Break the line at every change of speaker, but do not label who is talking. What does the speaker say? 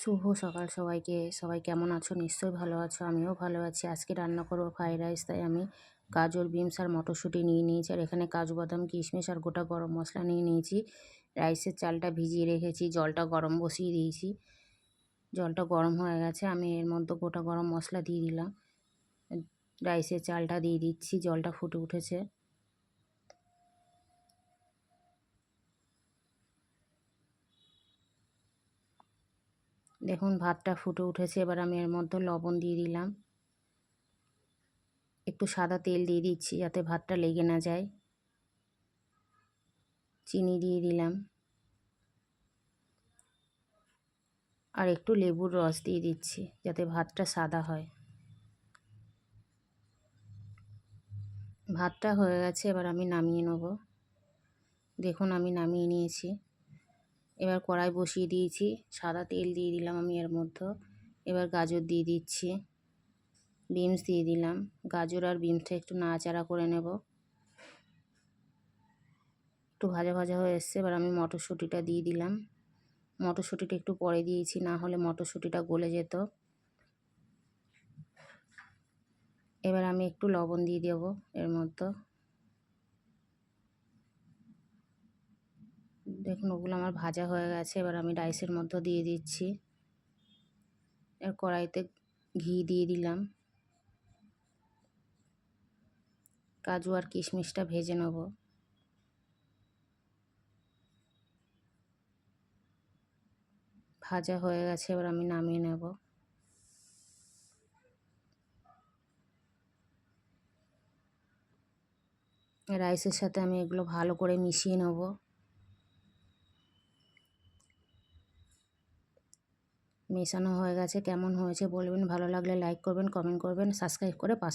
শুভ সকাল সবাইকে। সবাই কেমন আছো? নিশ্চয়ই ভালো আছো, আমিও ভালো আছি। আজকে রান্না করবো ফ্রাইড রাইস, তাই আমি গাজর, বিনস আর মটরশুঁটি নিয়ে নিয়েছি। আর এখানে কাজু বাদাম, কিশমিশ আর গোটা গরম মশলা নিয়ে নিয়েছি। রাইসের চালটা ভিজিয়ে রেখেছি, জলটা গরম বসিয়ে দিয়েছি। জলটা গরম হয়ে গেছে, আমি এর মধ্যে গোটা গরম মশলা দিয়ে দিলাম। রাইসের চালটা দিয়ে দিচ্ছি, জলটা ফুটে উঠেছে। দেখুন ভাতটা ফুটে উঠেছে, এবার আমি এর মধ্যে লবণ দিয়ে দিলাম। একটু সাদা তেল দিয়ে দিচ্ছি যাতে ভাতটা লেগে না যায়। চিনি দিয়ে দিলাম আর একটু লেবুর রস দিয়ে দিচ্ছি যাতে ভাতটা সাদা হয়। ভাতটা হয়ে গেছে, এবার আমি নামিয়ে নেব। দেখুন আমি নামিয়ে নিয়েছি। এবার কড়াই বসিয়ে দিয়েছি, সাদা তেল দিয়ে দিলাম আমি এর মধ্যে। এবার গাজর দিয়ে দিচ্ছি, বিনস দিয়ে দিলাম। গাজর আর বিনসটা একটু নাড়াচাড়া করে নেব। একটু ভাজা ভাজা হয়ে এসছে, এবার আমি মটরশুঁটিটা দিয়ে দিলাম। মটরশুঁটিটা একটু পরে দিয়েছি, না হলে মটরশুঁটিটা গলে যেত। এবার আমি একটু লবণ দিয়ে দেবো এর মধ্যে। দেখুন ওগুলো আমার ভাজা হয়ে গেছে, এবার আমি রাইসের মধ্যে দিয়ে দিচ্ছি। এর কড়াইতে ঘি দিয়ে দিলাম। কাজু আর কিশমিশটা ভেজে নেব। ভাজা হয়ে গেছে, এবার আমি নামিয়ে নেব। রাইসের সাথে আমি এগুলো ভালো করে মিশিয়ে নেব। মেশানো হয়ে গেছে, কেমন হয়েছে বলবেন। ভালো লাগলে লাইক করবেন, কমেন্ট করবেন, সাবস্ক্রাইব করে পাশে